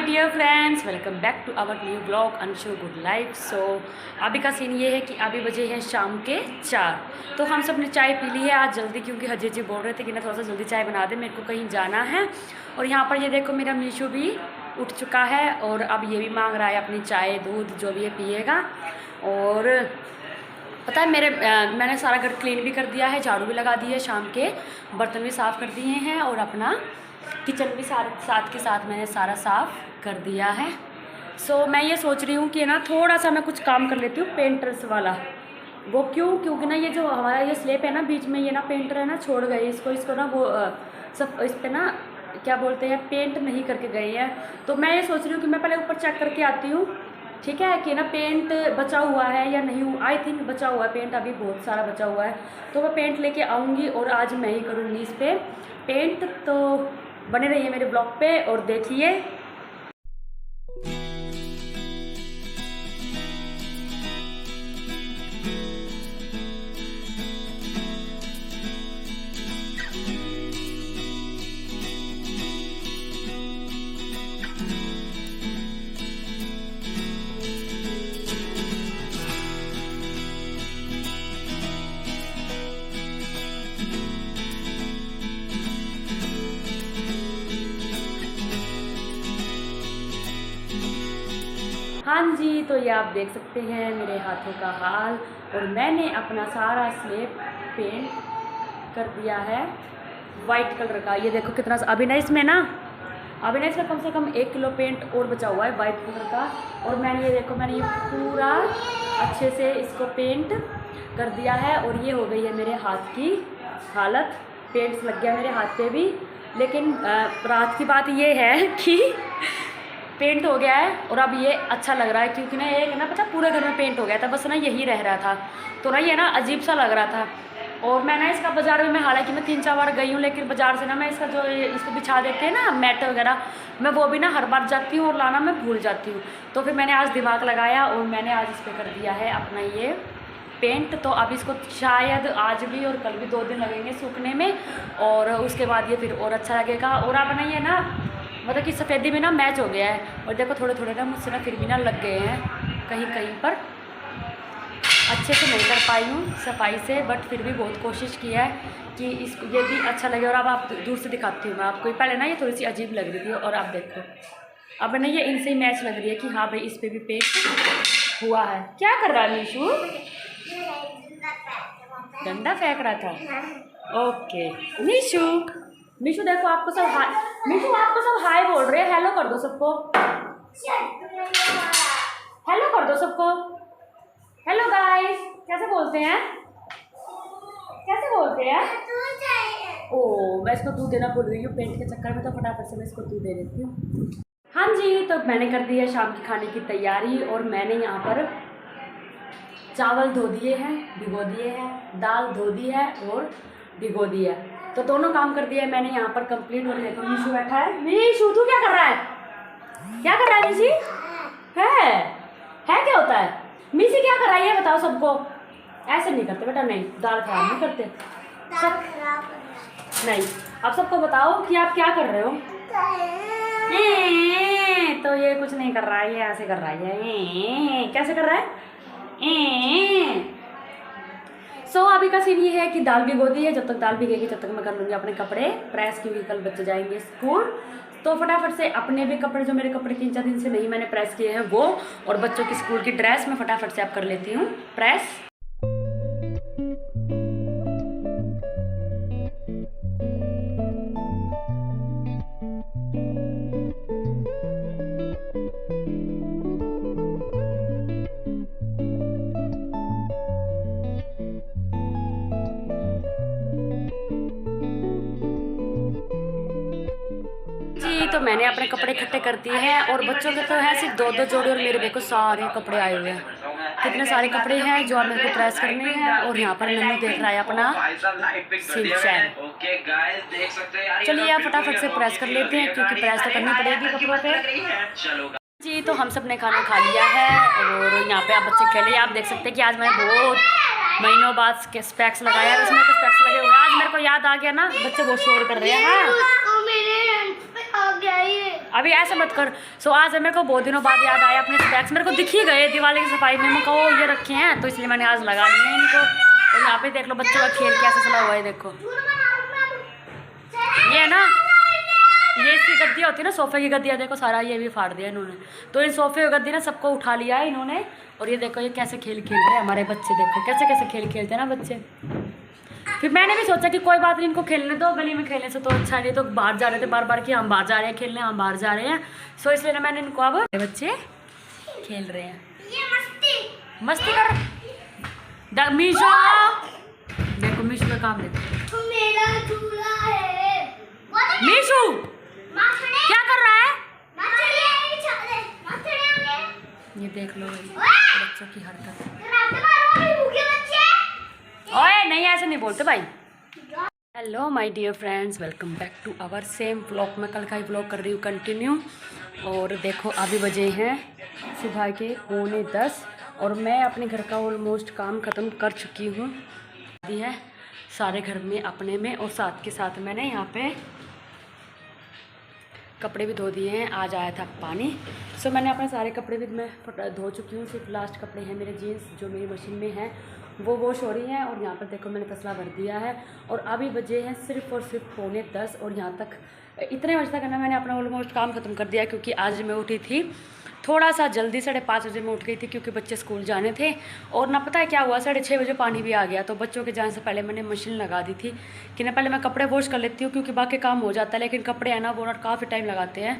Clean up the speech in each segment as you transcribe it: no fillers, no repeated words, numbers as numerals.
Dear friends, welcome back to our new blog Anshu good life. So अभी का scene ये है कि अभी बजे हैं शाम के 4। तो हम सब ने चाय पी ली है आज जल्दी, क्योंकि हजी जी बोल रहे थे कि ना थोड़ा सा जल्दी चाय बना दे, मेरे को कहीं जाना है। और यहाँ पर ये देखो मेरा मीशू भी उठ चुका है और अब ये भी मांग रहा है अपनी चाय दूध जो भी है पिएगा। और पता है मैंने सारा घर क्लीन भी कर दिया है, झाड़ू भी लगा दी है, शाम के बर्तन भी साफ़ कर दिए हैं और अपना किचन भी साथ के साथ मैंने सारा साफ़ कर दिया है। सो मैं ये सोच रही हूँ कि ना थोड़ा सा मैं कुछ काम कर लेती हूँ पेंटर्स वाला। वो क्योंकि ना ये जो हमारा ये स्लेब है ना बीच में, ये ना पेंटर है ना छोड़ गए इसको ना वो सब इस पर ना क्या बोलते हैं पेंट नहीं करके गए हैं। तो मैं ये सोच रही हूँ कि मैं पहले ऊपर चेक करके आती हूँ, ठीक है, कि ना पेंट बचा हुआ है या नहीं हुआ। आई थिंक बचा हुआ है पेंट, अभी बहुत सारा बचा हुआ है। तो मैं पेंट लेके आऊँगी और आज मैं ही करूँगी इस पर पेंट। तो बने रहिए मेरे ब्लॉग पे और देखिए। हाँ जी, तो ये आप देख सकते हैं मेरे हाथों का हाल। और मैंने अपना सारा स्लेब पेंट कर दिया है वाइट कलर का। ये देखो कितना अभी ना इसमें कम से कम 1 किलो पेंट और बचा हुआ है वाइट कलर का। और मैंने ये पूरा अच्छे से इसको पेंट कर दिया है। और ये हो गई है मेरे हाथ की हालत, पेंट्स लग गया मेरे हाथ पे भी। लेकिन रात की बात ये है कि पेंट हो गया है और अब ये अच्छा लग रहा है, क्योंकि ना एक ना पता पूरे घर में पेंट हो गया था, बस ना यही रह रहा था। तो ना ये ना अजीब सा लग रहा था। और मैं ना इसका बाज़ार में हालांकि मैं 3-4 बार गई हूँ, लेकिन बाज़ार से ना मैं इसका जो इसको बिछा देते हैं ना मैट वगैरह, मैं वो भी ना हर बार जाती हूँ और लाना मैं भूल जाती हूँ। तो फिर मैंने आज दिमाग लगाया और मैंने आज इस पर कर दिया है अपना ये पेंट। तो अब इसको शायद आज भी और कल भी 2 दिन लगेंगे सूखने में, और उसके बाद ये फिर और अच्छा लगेगा। और अब ना ये ना मतलब कि सफ़ेदी में ना मैच हो गया है। और देखो थोड़े थोड़े ना मुझसे ना फिर भी ना लग गए हैं कहीं कहीं पर। अच्छे से नहीं कर पाई हूँ सफाई से, बट फिर भी बहुत कोशिश की है कि इसको ये भी अच्छा लगे। और अब आप दूर से दिखाती हूँ मैं आपको। पहले ना ये थोड़ी सी अजीब लग रही थी और आप देखो अब ना ये इनसे ही मैच लग रही है कि हाँ भाई इस पर भी पेंट हुआ है। क्या कर रहा है मीशू? डंडा फेंक रहा था। ओके मीशू देखो आपको सब हाय, मीशू आपको सब हाय बोल रहे हैं। हेलो कर दो सबको, हेलो कर दो सबको। हेलो गाइस, कैसे बोलते हैं, कैसे बोलते हैं? ओ मैं इसको दूध देना भूल गई हूँ पेंट के चक्कर में, तो फटाफट से मैं इसको दूध दे देती हूँ। हाँ जी, तो मैंने कर दी है शाम की खाने की तैयारी। और मैंने यहाँ पर चावल धो दिए हैं, भिगो दिए हैं, दाल धो दी है और भिगो दी है। तो दोनों काम कर दिया है मैंने यहाँ पर कंप्लीट। और देखो मीशू बैठा है। मीशू तू क्या कर रहा है, क्या कर रहा है मीशी? है क्या होता है मीशी, क्या कर रहा है ये बताओ सबको। ऐसे नहीं करते बेटा, नहीं दाल खराब नहीं करते सब, नहीं। अब सबको बताओ कि आप क्या कर रहे हो। तो ये कुछ नहीं कर रहा है, ये ऐसे कर रहा है। कैसे कर रहा है? सो अभी का सीन ये है कि दाल भिगो दी है। जब तक दाल भिगेगी तब तक मैं कर लूँगी अपने कपड़े प्रेस, क्योंकि कल बच्चे जाएंगे स्कूल। तो फटाफट से अपने भी कपड़े जो मेरे कपड़े 3-4 दिन से नहीं मैंने प्रेस किए हैं वो, और बच्चों की स्कूल की ड्रेस मैं फटाफट से अब कर लेती हूँ प्रेस। तो मैंने अपने कपड़े इकट्ठे कर दिए हैं और बच्चों के तो है सिर्फ 2-2 जोड़े, और मेरे देखो सारे कपड़े आए हुए हैं। कितने सारे कपड़े हैं जो मेरे को प्रेस करने हैं। और यहाँ पर नन्नू देख रहा है अपना सिंचैन। चलिए आप फटाफट से प्रेस कर लेते हैं, क्योंकि प्रेस तो करनी पड़ेगी कपड़ों पे जी। तो हम सब ने खाना खा लिया है और यहाँ पे आप बच्चे खेले। आप देख सकते हैं कि आज मैंने बहुत महीनों बाद स्पेक्स लगाया, उसमें तो स्पेक्स लगे हुए हैं। आज मेरे को याद आ गया ना, बच्चे बहुत शोर कर रहे हैं। अभी ऐसा मत कर। सो आज मेरे को बहुत दिनों बाद याद आया अपने स्नैक्स, मेरे को दिख ही गए दिवाली की सफाई में, मैं कहो ये रखे हैं तो इसलिए मैंने आज लगा लिए हैं इनको। और यहाँ पे देख लो बच्चों का खेल कैसे चला हुआ है, देखो ये है ना, ये इसकी गद्दियाँ होती है ना, सोफे की गद्दियाँ, देखो सारा ये भी फाड़ दिया इन्होंने। तो इन सोफे की गद्दी ना सबको उठा लिया है इन्होंने। और ये देखो ये कैसे खेल खेल रहे हैं हमारे बच्चे, देखो कैसे कैसे खेल खेलते हैं ना बच्चे। फिर मैंने भी सोचा कि कोई बात नहीं, इनको खेलने दो, गली में खेलने से तो अच्छा नहीं, तो बाहर जा रहे थे बार बार कि हम बाहर जा रहे हैं खेलने, हम बाहर जा रहे हैं। सो इसलिए ना मैंने इनको, अब बच्चे खेल रहे हैं, ये मस्ती कर। मीशो देखो, मीशो का काम देखो, मीशू क्या कर रहा है, ये देख लो बच्चों की हरकत। ओए नहीं ऐसे नहीं बोलते भाई। Hello my dear friends, welcome back to our same vlog. मैं कल का ही व्लॉग कर रही हूँ कंटिन्यू। और देखो अभी बजे हैं सुबह के 9:45 और मैं अपने घर का ऑलमोस्ट काम ख़त्म कर चुकी हूँ है सारे घर में अपने में। और साथ के साथ मैंने यहाँ पे कपड़े भी धो दिए हैं, आज आया था पानी। सो मैंने अपने सारे कपड़े भी मैं धो चुकी हूँ, सिर्फ लास्ट कपड़े हैं मेरे जीन्स जो मेरी मशीन में हैं वो वॉश हो रही हैं। और यहाँ पर देखो मैंने तसला भर दिया है और अभी बजे हैं सिर्फ और सिर्फ 9:45 और यहाँ तक इतने बजे तक ना मैंने अपना ऑलमोस्ट काम ख़त्म कर दिया, क्योंकि आज मैं उठी थी थोड़ा सा जल्दी, 5:30 बजे मैं उठ गई थी क्योंकि बच्चे स्कूल जाने थे। और ना पता है क्या हुआ, 6:30 बजे पानी भी आ गया। तो बच्चों के जाने से पहले मैंने मशीन लगा दी थी कि ना पहले मैं कपड़े वॉश कर लेती हूँ, क्योंकि बाकी काम हो जाता है, लेकिन कपड़े हैं ना वो ना काफ़ी टाइम लगाते हैं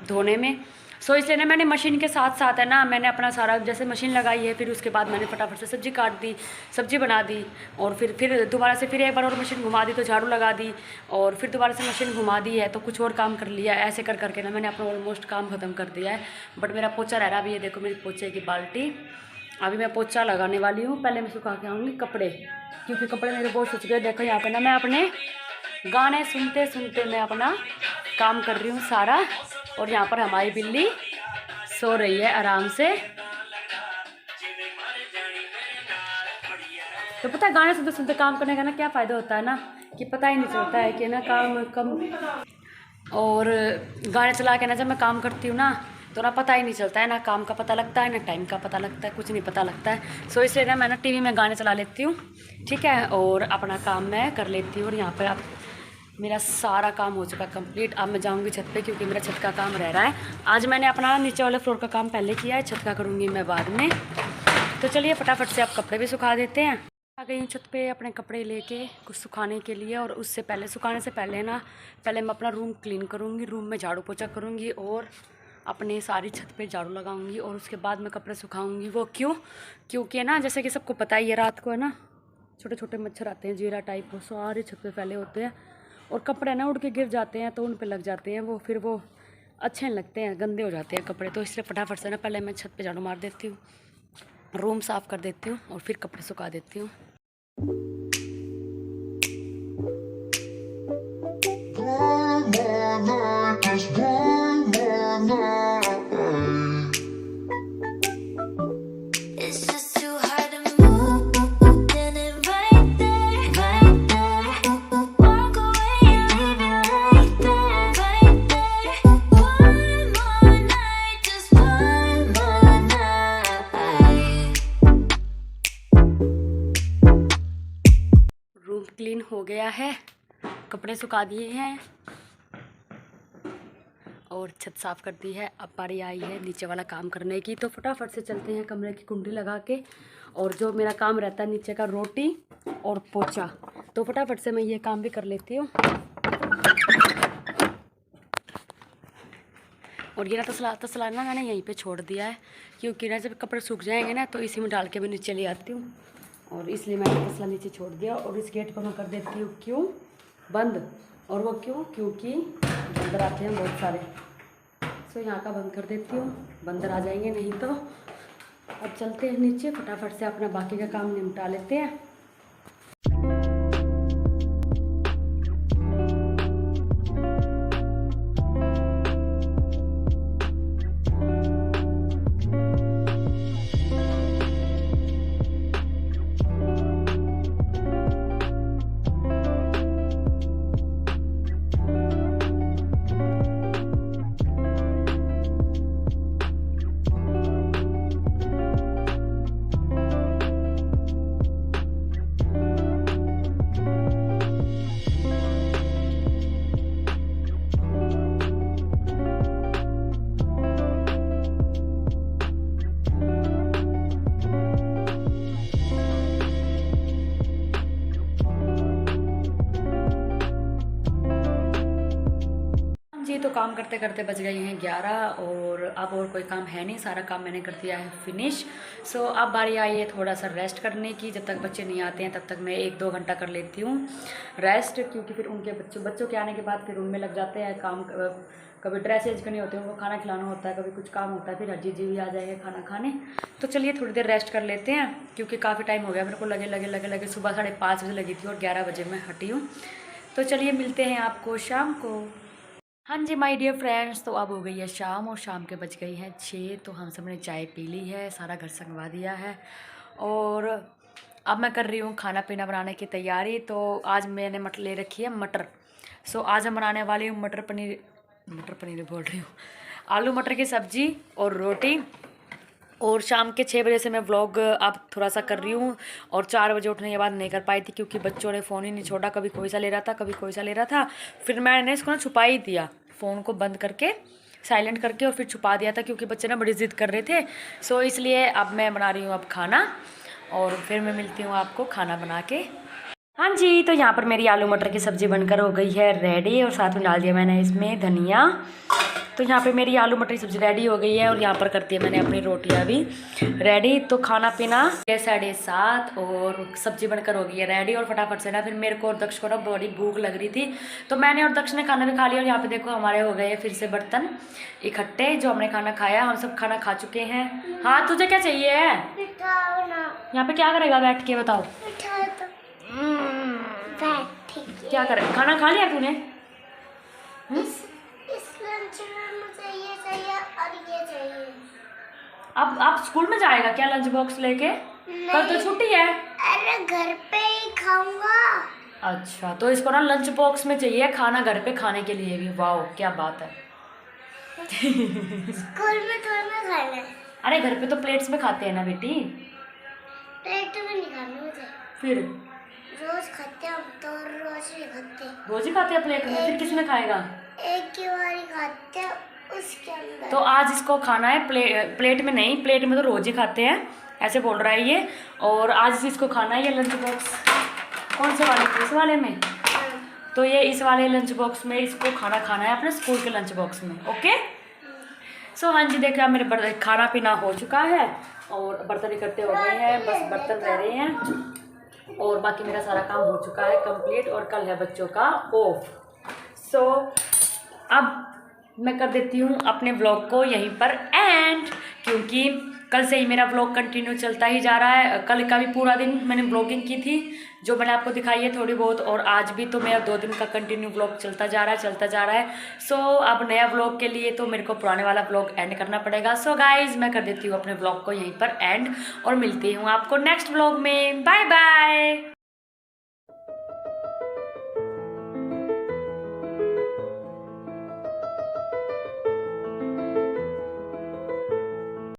धोने में। सो इसलिए ना मैंने मशीन के साथ साथ है ना मैंने अपना सारा, जैसे मशीन लगाई है फिर उसके बाद मैंने फटाफट से सब्ज़ी काट दी, सब्ज़ी बना दी। और फिर दोबारा से फिर एक बार और मशीन घुमा दी तो झाड़ू लगा दी, और फिर दोबारा से मशीन घुमा दी है तो कुछ और काम कर लिया। ऐसे कर करके ना मैंने अपना ऑलमोस्ट काम ख़त्म कर दिया है। बट मेरा पोछा रह रहा है अभी, ये देखो मेरी पोछे की बाल्टी। अभी मैं पोछा लगाने वाली हूँ, पहले मैं सुखा के आऊँगी कपड़े, क्योंकि कपड़े मेरे बहुत सूख गए। देखो यहाँ पर ना मैं अपने गाने सुनते सुनते मैं अपना काम कर रही हूँ सारा। और यहाँ पर हमारी बिल्ली सो रही है आराम से। तो पता है गाने सुनते सुनते काम करने का ना क्या फ़ायदा होता है ना, कि पता ही नहीं चलता है कि ना काम कम। और गाने चला के ना जब मैं काम करती हूँ ना तो ना पता ही नहीं चलता है, ना काम का पता लगता है ना टाइम का पता लगता है, कुछ नहीं पता लगता है। सो इसलिए ना मैं ना टीवी में गाने चला लेती हूँ, ठीक है, और अपना काम मैं कर लेती हूँ। और यहाँ पर आप मेरा सारा काम हो चुका कंप्लीट। अब मैं जाऊंगी छत पे, क्योंकि मेरा छत का काम रह रहा है। आज मैंने अपना नीचे वाले फ्लोर का काम पहले किया है, छत का करूँगी मैं बाद में। तो चलिए फटाफट से आप कपड़े भी सुखा देते हैं। आ गई हूँ छत पे अपने कपड़े लेके कुछ सुखाने के लिए। और उससे पहले, सुखाने से पहले ना पहले मैं अपना रूम क्लीन करूँगी, रूम में झाड़ू पोछा करूँगी और अपने सारी छत पे झाड़ू लगाऊंगी। और उसके बाद मैं कपड़े सुखाऊंगी। वो क्योंकि ना जैसे कि सबको पता ही है रात को है ना छोटे छोटे मच्छर आते हैं, जीरा टाइप, वो सारे छत पे फैले होते हैं और कपड़े ना उड़ के गिर जाते हैं तो उन पे लग जाते हैं वो, फिर वो अच्छे नहीं लगते हैं, गंदे हो जाते हैं कपड़े। तो इसलिए फटाफट से ना पहले मैं छत पे झाड़ू मार देती हूँ, रूम साफ़ कर देती हूँ और फिर कपड़े सुखा देती हूँ। क्लीन हो गया है, कपड़े सुखा दिए हैं और छत साफ़ कर दी है। अब बारी आई है नीचे वाला काम करने की, तो फटाफट से चलते हैं कमरे की कुंडी लगा के। और जो मेरा काम रहता है नीचे का रोटी और पोछा, तो फटाफट से मैं ये काम भी कर लेती हूँ। और ये ना तसला ना मैंने यहीं पे छोड़ दिया है, क्योंकि ना जब कपड़े सूख जाएंगे ना तो इसी में डाल के मैं नीचे ले आती हूँ। और इसलिए मैंने तसला नीचे छोड़ दिया। और इस गेट को मैं कर देती हूँ बंद। और वो क्योंकि बंदर आते हैं बहुत सारे। सो यहाँ का बंद कर देती हूँ, बंदर आ जाएंगे नहीं तो। अब चलते हैं नीचे, फटाफट से अपना बाकी का काम निपटा लेते हैं। तो काम करते करते बज गए हैं 11 और अब और कोई काम है नहीं, सारा काम मैंने कर दिया है फिनिश। सो अब बारी आई है थोड़ा सा रेस्ट करने की। जब तक बच्चे नहीं आते हैं तब तक मैं 1-2 घंटा कर लेती हूँ रेस्ट, क्योंकि फिर उनके बच्चों के आने के बाद फिर उनमें लग जाते हैं काम। कभी ड्रेस चेंज करनी होती है, उनको खाना खिलाना होता है, कभी कुछ काम होता है, फिर अजी जी भी आ जाएंगे खाना खाने। तो चलिए थोड़ी देर रेस्ट कर लेते हैं, क्योंकि काफ़ी टाइम हो गया मेरे को लगे सुबह 5:30 बजे लगी थी और 11 बजे मैं हटी हूँ। तो चलिए मिलते हैं आपको शाम को। हाँ जी माय डियर फ्रेंड्स, तो अब हो गई है शाम और शाम के बज गई हैं 6। तो हम सब ने चाय पी ली है, सारा घर संगवा दिया है और अब मैं कर रही हूँ खाना पीना बनाने की तैयारी। तो आज मैंने मटर ले रखी है मटर। सो आज हम बनाने वाली हूँ मटर पनीर बोल रही हूँ, आलू मटर की सब्ज़ी और रोटी। और शाम के 6 बजे से मैं व्लॉग अब थोड़ा सा कर रही हूँ और 4 बजे उठने के बाद नहीं कर पाई थी, क्योंकि बच्चों ने फ़ोन ही नहीं छोड़ा, कभी कोई सा ले रहा था कभी कोई सा ले रहा था। फिर मैंने इसको ना छुपा ही दिया, फ़ोन को बंद करके साइलेंट करके और फिर छुपा दिया था, क्योंकि बच्चे ना बड़ी ज़िद कर रहे थे। सो इसलिए अब मैं बना रही हूँ अब खाना और फिर मैं मिलती हूँ आपको खाना बना के। हाँ जी, तो यहाँ पर मेरी आलू मटर की सब्ज़ी बनकर हो गई है रेडी और साथ में डाल दिया मैंने इसमें धनिया। तो यहाँ पे मेरी आलू मटर की सब्ज़ी रेडी हो गई है और यहाँ पर करती है मैंने अपनी रोटियाँ भी रेडी। तो खाना पीना 7:30 और सब्ज़ी बनकर हो गई है रेडी। और फटाफट से ना फिर मेरे को और दक्ष को ना बड़ी भूख लग रही थी, तो मैंने और दक्ष ने खाना भी खा लिया। और यहाँ पे देखो हमारे हो गए फिर से बर्तन इकट्ठे, जो हमने खाना खाया, हम सब खाना खा चुके हैं। हाँ तुझे क्या चाहिए है? यहाँ पे क्या करेगा बैठ के बताओ? क्या करे? खाना खा लिया तूने? अब स्कूल में जाएगा क्या लंच बॉक्स लेके? कल तो छुट्टी है। अरे घर पे ही खाऊंगा। अच्छा, तो इसको ना लंच बॉक्स में चाहिए खाना, घर पे खाने के लिए भी। वाह क्या बात है। स्कूल में थोड़ा ना खाना है। अरे घर पे तो प्लेट्स में खाते हैं ना बेटी। प्लेट में नहीं खाना मुझे। फिर रोज खाते हैं, तो रोज ही खाते हैं। रोज ही खाते हैं प्लेट में? फिर किस में खाएगा? एक की बारी खाते हैं उसके अंदर। तो आज इसको खाना है प्लेट में नहीं, प्लेट में तो रोज ही खाते हैं, ऐसे बोल रहा है ये। और आज इसको खाना है ये लंच बॉक्स। कौन से वाले? इस वाले में। तो ये इस वाले लंच बॉक्स में इसको खाना खाना है अपने स्कूल के लंच बॉक्स में। ओके। सो हाँ जी, देखा मेरे खाना पीना हो चुका है और बर्तन इकट्ठे हो गए हैं, बस बर्तन रह रहे हैं और बाकी मेरा सारा काम हो चुका है कंप्लीट। और कल है बच्चों का ऑफ। सो अब मैं कर देती हूँ अपने व्लॉग को यहीं पर एंड, क्योंकि कल से ही मेरा व्लॉग कंटिन्यू चलता ही जा रहा है। कल का भी पूरा दिन मैंने व्लॉगिंग की थी, जो मैंने आपको दिखाई है थोड़ी बहुत, और आज भी तो मेरा 2 दिन का कंटिन्यू व्लॉग चलता जा रहा है। सो अब नया व्लॉग के लिए तो मेरे को पुराने वाला व्लॉग एंड करना पड़ेगा। सो गाइज मैं कर देती हूँ अपने व्लॉग को यहीं पर एंड और मिलती हूँ आपको नेक्स्ट व्लॉग में। Bye bye.